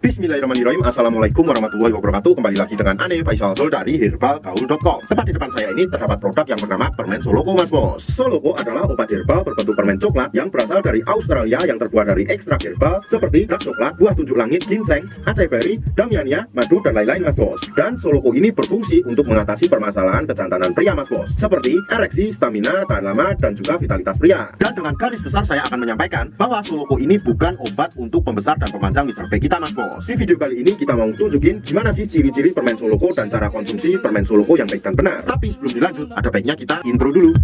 Bismillahirrahmanirrahim. Assalamualaikum warahmatullahi wabarakatuh. Kembali lagi dengan Ane Faisal Dol dari herbalgaul.com. Tepat di depan saya ini terdapat produk yang bernama permen Soloko, Mas Bos. Soloko adalah obat herbal berbentuk permen coklat yang berasal dari Australia yang terbuat dari ekstrak herbal seperti dark coklat, buah tunjuk langit, ginseng, acai berry, damiania, madu, dan lain-lain, Mas Bos. Dan Soloko ini berfungsi untuk mengatasi permasalahan kejantanan pria, Mas Bos, seperti ereksi, stamina, tahan lama, dan juga vitalitas pria. Dan dengan garis besar saya akan menyampaikan bahwa Soloko ini bukan obat untuk pembesar dan pemanjang Mr. B kita, Mas Bos. Di video kali ini kita mau tunjukin gimana sih ciri-ciri permen Soloko dan cara konsumsi permen Soloko yang baik dan benar. Tapi sebelum dilanjut, ada baiknya kita intro dulu.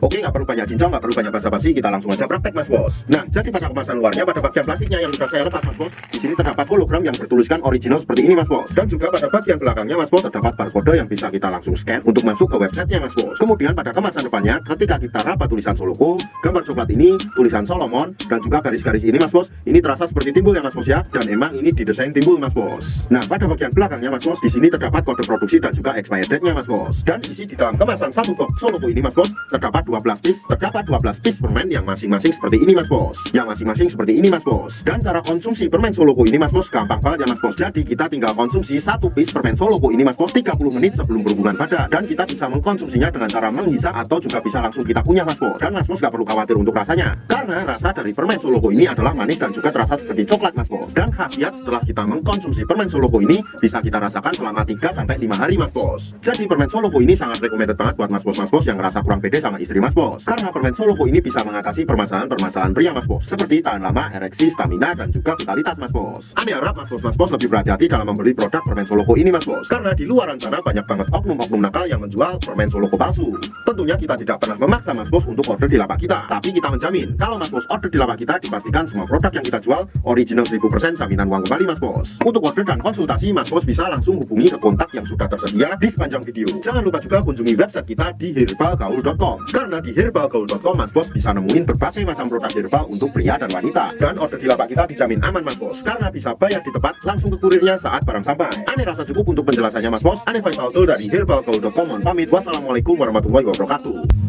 Oke, nggak perlu banyak cincong, nggak perlu banyak basa-basi, kita langsung aja praktek, Mas Bos. Nah, jadi pada kemasan luarnya, pada bagian plastiknya yang sudah saya lepas, Mas Bos, di sini terdapat hologram yang bertuliskan original seperti ini, Mas Bos. Dan juga pada bagian belakangnya, Mas Bos, terdapat barcode yang bisa kita langsung scan untuk masuk ke websitenya, Mas Bos. Kemudian pada kemasan depannya, ketika kita rapat tulisan Soloko, gambar coklat ini, tulisan Solomon, dan juga garis-garis ini, Mas Bos, ini terasa seperti timbul ya, Mas Bos ya. Dan emang ini didesain timbul, Mas Bos. Nah, pada bagian belakangnya, Mas Bos, di sini terdapat kode produksi dan juga expired date-nya, Mas Bos. Dan isi di dalam kemasan satu box Soloko ini, Mas Bos, terdapat 12 piece permen yang masing-masing seperti ini, Mas Bos. Yang masing-masing seperti ini, Mas Bos. Dan cara konsumsi permen Soloko ini, Mas Bos, gampang banget ya, Mas Bos. Jadi kita tinggal konsumsi satu piece permen Soloko ini, Mas Bos, 30 menit sebelum berhubungan badan. Dan kita bisa mengkonsumsinya dengan cara menghisap atau juga bisa langsung kita kunyah, Mas Bos. Dan Mas Bos gak perlu khawatir untuk rasanya, karena rasa dari permen Soloko ini adalah manis dan juga terasa seperti coklat, Mas Bos. Dan khasiat setelah kita mengkonsumsi permen Soloko ini bisa kita rasakan selama 3-5 hari, Mas Bos. Jadi permen Soloko ini sangat recommended banget buat Mas Bos yang ngerasa kurang pede sama istri, Mas Bos. Karena permen Soloko ini bisa mengatasi permasalahan pria, Mas Bos, seperti tahan lama, ereksi, stamina, dan juga vitalitas, Mas Bos. Ane harap Mas Bos lebih berhati-hati dalam membeli produk permen Soloko ini, Mas Bos, karena di luaran sana banyak banget oknum-oknum nakal yang menjual permen Soloko palsu. Tentunya kita tidak pernah memaksa Mas Bos untuk order di lapak kita, tapi kita menjamin kalau Mas Bos order di lapak kita, dipastikan semua produk yang kita jual original 1000% jaminan uang kembali, Mas Bos. Untuk order dan konsultasi, Mas Bos bisa langsung hubungi ke kontak yang sudah tersedia di sepanjang video. Jangan lupa juga kunjungi website kita di herbalgaul.com, karena di herbalgaul.com Mas Bos bisa nemuin berbagai macam produk herbal untuk pria dan wanita. Dan order di lapak kita dijamin aman, Mas Bos, karena bisa bayar di tempat langsung ke kurirnya saat barang sampai. Ane rasa cukup untuk penjelasannya, Mas Bos. Ane Faisal Dol dari herbalgaul.com, mohon pamit. Wassalamualaikum warahmatullahi wabarakatuh.